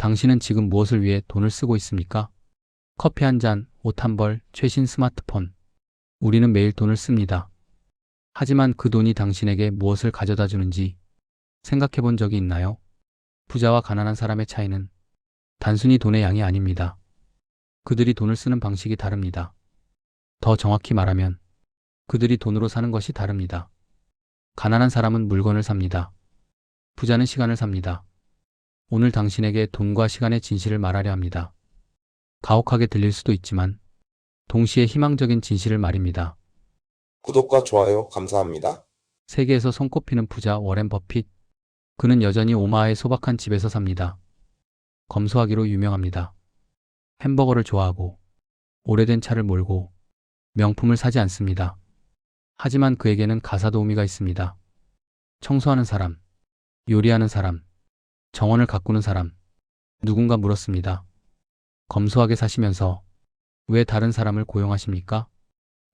당신은 지금 무엇을 위해 돈을 쓰고 있습니까? 커피 한 잔, 옷 한 벌, 최신 스마트폰. 우리는 매일 돈을 씁니다. 하지만 그 돈이 당신에게 무엇을 가져다 주는지 생각해 본 적이 있나요? 부자와 가난한 사람의 차이는 단순히 돈의 양이 아닙니다. 그들이 돈을 쓰는 방식이 다릅니다. 더 정확히 말하면 그들이 돈으로 사는 것이 다릅니다. 가난한 사람은 물건을 삽니다. 부자는 시간을 삽니다. 오늘 당신에게 돈과 시간의 진실을 말하려 합니다. 가혹하게 들릴 수도 있지만 동시에 희망적인 진실을 말입니다. 구독과 좋아요 감사합니다. 세계에서 손꼽히는 부자 워렌 버핏. 그는 여전히 오마하의 소박한 집에서 삽니다. 검소하기로 유명합니다. 햄버거를 좋아하고 오래된 차를 몰고 명품을 사지 않습니다. 하지만 그에게는 가사도우미가 있습니다. 청소하는 사람, 요리하는 사람, 정원을 가꾸는 사람. 누군가 물었습니다. 검소하게 사시면서 왜 다른 사람을 고용하십니까?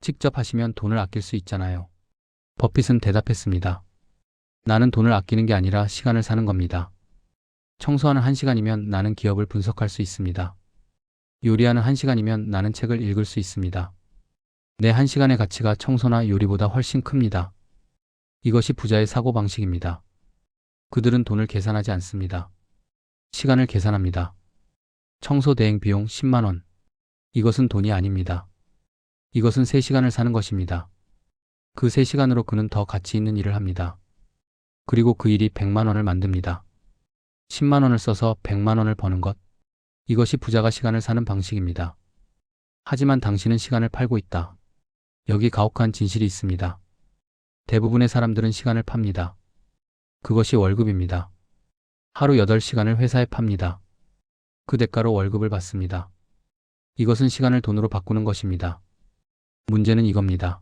직접 하시면 돈을 아낄 수 있잖아요. 버핏은 대답했습니다. 나는 돈을 아끼는 게 아니라 시간을 사는 겁니다. 청소하는 1시간이면 나는 기업을 분석할 수 있습니다. 요리하는 1시간이면 나는 책을 읽을 수 있습니다. 내 1시간의 가치가 청소나 요리보다 훨씬 큽니다. 이것이 부자의 사고방식입니다. 그들은 돈을 계산하지 않습니다. 시간을 계산합니다. 청소 대행 비용 10만 원. 이것은 돈이 아닙니다. 이것은 3시간을 사는 것입니다. 그 3시간으로 그는 더 가치 있는 일을 합니다. 그리고 그 일이 100만 원을 만듭니다. 10만 원을 써서 100만 원을 버는 것. 이것이 부자가 시간을 사는 방식입니다. 하지만 당신은 시간을 팔고 있다. 여기 가혹한 진실이 있습니다. 대부분의 사람들은 시간을 팝니다. 그것이 월급입니다. 하루 8시간을 회사에 팝니다. 그 대가로 월급을 받습니다. 이것은 시간을 돈으로 바꾸는 것입니다. 문제는 이겁니다.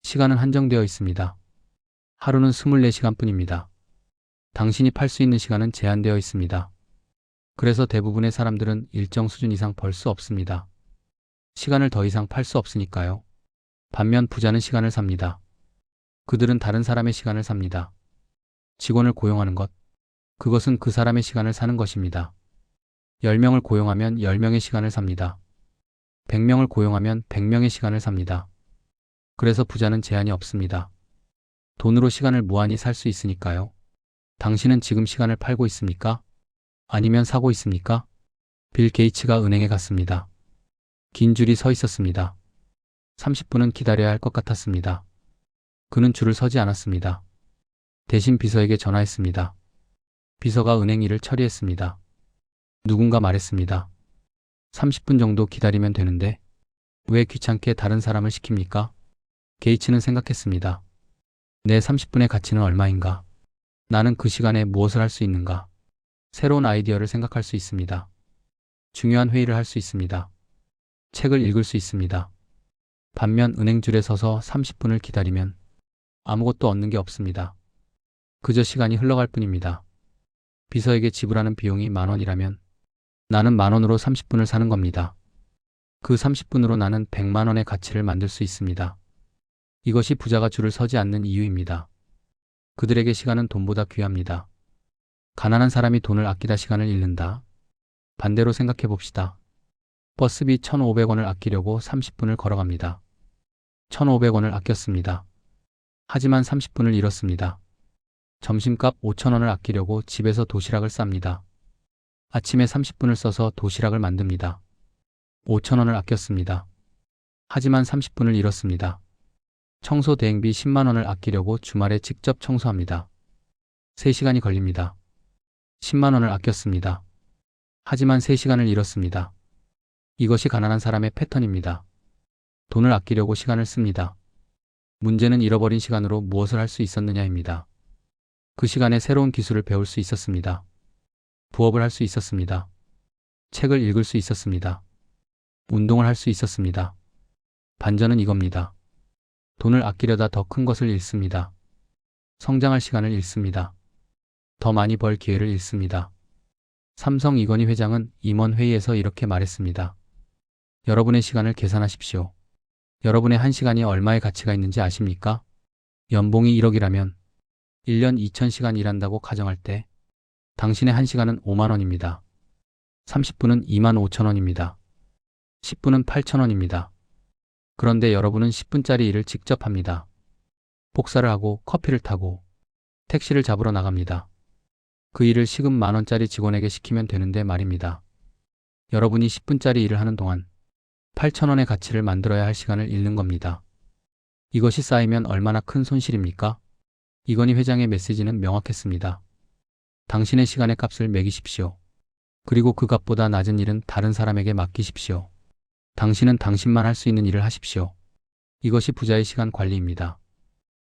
시간은 한정되어 있습니다. 하루는 24시간뿐입니다. 당신이 팔 수 있는 시간은 제한되어 있습니다. 그래서 대부분의 사람들은 일정 수준 이상 벌 수 없습니다. 시간을 더 이상 팔 수 없으니까요. 반면 부자는 시간을 삽니다. 그들은 다른 사람의 시간을 삽니다. 직원을 고용하는 것. 그것은 그 사람의 시간을 사는 것입니다. 10명을 고용하면 10명의 시간을 삽니다. 100명을 고용하면 100명의 시간을 삽니다. 그래서 부자는 제한이 없습니다. 돈으로 시간을 무한히 살 수 있으니까요. 당신은 지금 시간을 팔고 있습니까? 아니면 사고 있습니까? 빌 게이츠가 은행에 갔습니다. 긴 줄이 서 있었습니다. 30분은 기다려야 할 것 같았습니다. 그는 줄을 서지 않았습니다. 대신 비서에게 전화했습니다. 비서가 은행 일을 처리했습니다. 누군가 말했습니다. 30분 정도 기다리면 되는데 왜 귀찮게 다른 사람을 시킵니까? 게이츠는 생각했습니다. 내 30분의 가치는 얼마인가? 나는 그 시간에 무엇을 할 수 있는가? 새로운 아이디어를 생각할 수 있습니다. 중요한 회의를 할 수 있습니다. 책을 읽을 수 있습니다. 반면 은행줄에 서서 30분을 기다리면 아무것도 얻는 게 없습니다. 그저 시간이 흘러갈 뿐입니다. 비서에게 지불하는 비용이 10,000원이라면 나는 10,000원으로 30분을 사는 겁니다. 그 30분으로 나는 100만 원의 가치를 만들 수 있습니다. 이것이 부자가 줄을 서지 않는 이유입니다. 그들에게 시간은 돈보다 귀합니다. 가난한 사람이 돈을 아끼다 시간을 잃는다. 반대로 생각해 봅시다. 버스비 1,500원을 아끼려고 30분을 걸어갑니다. 1,500원을 아꼈습니다. 하지만 30분을 잃었습니다. 점심값 5,000원을 아끼려고 집에서 도시락을 쌉니다. 아침에 30분을 써서 도시락을 만듭니다. 5,000원을 아꼈습니다. 하지만 30분을 잃었습니다. 청소 대행비 10만 원을 아끼려고 주말에 직접 청소합니다. 3시간이 걸립니다. 10만 원을 아꼈습니다. 하지만 3시간을 잃었습니다. 이것이 가난한 사람의 패턴입니다. 돈을 아끼려고 시간을 씁니다. 문제는 잃어버린 시간으로 무엇을 할 수 있었느냐입니다. 그 시간에 새로운 기술을 배울 수 있었습니다. 부업을 할 수 있었습니다. 책을 읽을 수 있었습니다. 운동을 할 수 있었습니다. 반전은 이겁니다. 돈을 아끼려다 더 큰 것을 잃습니다. 성장할 시간을 잃습니다. 더 많이 벌 기회를 잃습니다. 삼성 이건희 회장은 임원회의에서 이렇게 말했습니다. 여러분의 시간을 계산하십시오. 여러분의 1시간이 얼마의 가치가 있는지 아십니까? 연봉이 1억이라면 1년 2,000시간 일한다고 가정할 때 당신의 1시간은 5만 원입니다. 30분은 25,000원입니다. 10분은 8,000원입니다. 그런데 여러분은 10분짜리 일을 직접 합니다. 복사를 하고 커피를 타고 택시를 잡으러 나갑니다. 그 일을 시급 10,000원짜리 직원에게 시키면 되는데 말입니다. 여러분이 10분짜리 일을 하는 동안 8,000원의 가치를 만들어야 할 시간을 잃는 겁니다. 이것이 쌓이면 얼마나 큰 손실입니까? 이건희 회장의 메시지는 명확했습니다. 당신의 시간의 값을 매기십시오. 그리고 그 값보다 낮은 일은 다른 사람에게 맡기십시오. 당신은 당신만 할 수 있는 일을 하십시오. 이것이 부자의 시간 관리입니다.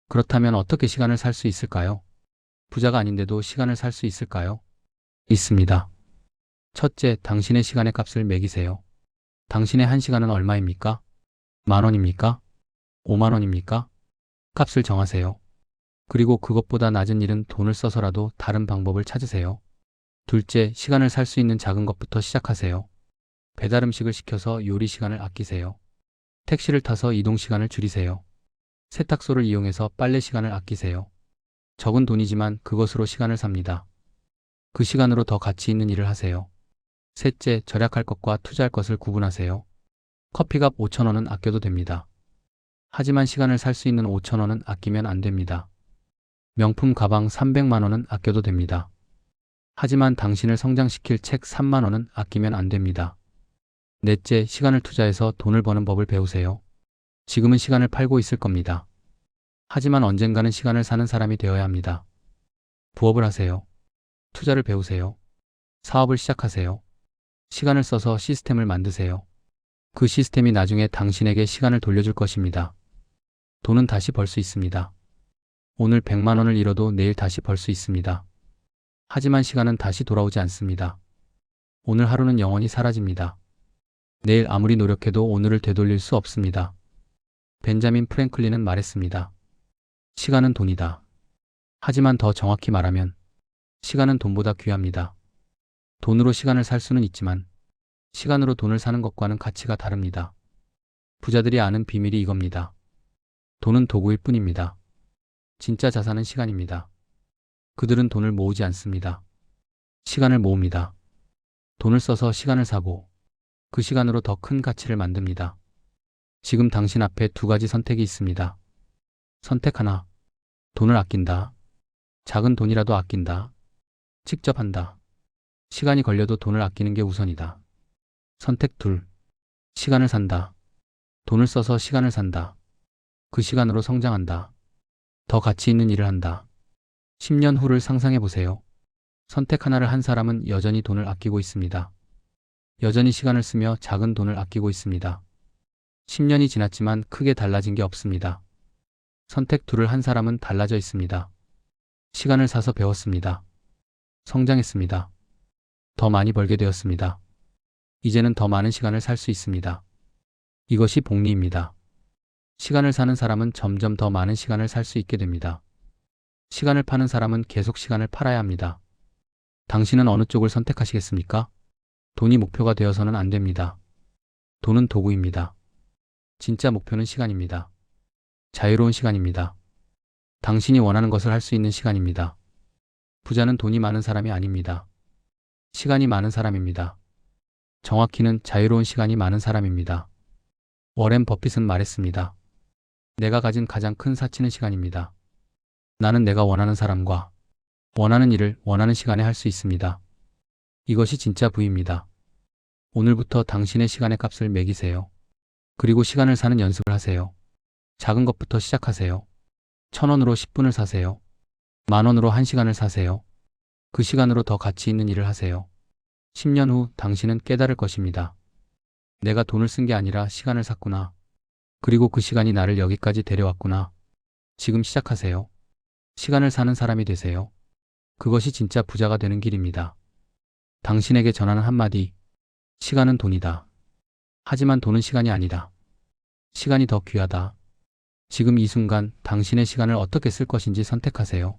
그렇다면 어떻게 시간을 살 수 있을까요? 부자가 아닌데도 시간을 살 수 있을까요? 있습니다. 첫째, 당신의 시간의 값을 매기세요. 당신의 1시간은 얼마입니까? 10,000원입니까? 50,000원입니까? 값을 정하세요. 그리고 그것보다 낮은 일은 돈을 써서라도 다른 방법을 찾으세요. 둘째, 시간을 살 수 있는 작은 것부터 시작하세요. 배달 음식을 시켜서 요리 시간을 아끼세요. 택시를 타서 이동 시간을 줄이세요. 세탁소를 이용해서 빨래 시간을 아끼세요. 적은 돈이지만 그것으로 시간을 삽니다. 그 시간으로 더 가치 있는 일을 하세요. 셋째, 절약할 것과 투자할 것을 구분하세요. 커피값 5,000원은 아껴도 됩니다. 하지만 시간을 살 수 있는 5,000원은 아끼면 안 됩니다. 명품 가방 300만 원은 아껴도 됩니다. 하지만 당신을 성장시킬 책 3만 원은 아끼면 안 됩니다. 넷째, 시간을 투자해서 돈을 버는 법을 배우세요. 지금은 시간을 팔고 있을 겁니다. 하지만 언젠가는 시간을 사는 사람이 되어야 합니다. 부업을 하세요. 투자를 배우세요. 사업을 시작하세요. 시간을 써서 시스템을 만드세요. 그 시스템이 나중에 당신에게 시간을 돌려줄 것입니다. 돈은 다시 벌 수 있습니다. 오늘 100만 원을 잃어도 내일 다시 벌 수 있습니다. 하지만 시간은 다시 돌아오지 않습니다. 오늘 하루는 영원히 사라집니다. 내일 아무리 노력해도 오늘을 되돌릴 수 없습니다. 벤자민 프랭클린은 말했습니다. 시간은 돈이다. 하지만 더 정확히 말하면 시간은 돈보다 귀합니다. 돈으로 시간을 살 수는 있지만 시간으로 돈을 사는 것과는 가치가 다릅니다. 부자들이 아는 비밀이 이겁니다. 돈은 도구일 뿐입니다. 진짜 자산은 시간입니다. 그들은 돈을 모으지 않습니다. 시간을 모읍니다. 돈을 써서 시간을 사고 그 시간으로 더 큰 가치를 만듭니다. 지금 당신 앞에 두 가지 선택이 있습니다. 선택 하나, 돈을 아낀다. 작은 돈이라도 아낀다. 직접 한다. 시간이 걸려도 돈을 아끼는 게 우선이다. 선택 둘, 시간을 산다. 돈을 써서 시간을 산다. 그 시간으로 성장한다. 더 가치 있는 일을 한다. 10년 후를 상상해 보세요. 선택 하나를 한 사람은 여전히 돈을 아끼고 있습니다. 여전히 시간을 쓰며 작은 돈을 아끼고 있습니다. 10년이 지났지만 크게 달라진 게 없습니다. 선택 둘을 한 사람은 달라져 있습니다. 시간을 사서 배웠습니다. 성장했습니다. 더 많이 벌게 되었습니다. 이제는 더 많은 시간을 살 수 있습니다. 이것이 복리입니다. 시간을 사는 사람은 점점 더 많은 시간을 살 수 있게 됩니다. 시간을 파는 사람은 계속 시간을 팔아야 합니다. 당신은 어느 쪽을 선택하시겠습니까? 돈이 목표가 되어서는 안 됩니다. 돈은 도구입니다. 진짜 목표는 시간입니다. 자유로운 시간입니다. 당신이 원하는 것을 할 수 있는 시간입니다. 부자는 돈이 많은 사람이 아닙니다. 시간이 많은 사람입니다. 정확히는 자유로운 시간이 많은 사람입니다. 워렌 버핏은 말했습니다. 내가 가진 가장 큰 사치는 시간입니다. 나는 내가 원하는 사람과 원하는 일을 원하는 시간에 할 수 있습니다. 이것이 진짜 부입니다. 오늘부터 당신의 시간의 값을 매기세요. 그리고 시간을 사는 연습을 하세요. 작은 것부터 시작하세요. 1,000원으로 10분을 사세요. 10,000원으로 1시간을 사세요. 그 시간으로 더 가치 있는 일을 하세요. 10년 후 당신은 깨달을 것입니다. 내가 돈을 쓴 게 아니라 시간을 샀구나. 그리고 그 시간이 나를 여기까지 데려왔구나. 지금 시작하세요. 시간을 사는 사람이 되세요. 그것이 진짜 부자가 되는 길입니다. 당신에게 전하는 한마디. 시간은 돈이다. 하지만 돈은 시간이 아니다. 시간이 더 귀하다. 지금 이 순간 당신의 시간을 어떻게 쓸 것인지 선택하세요.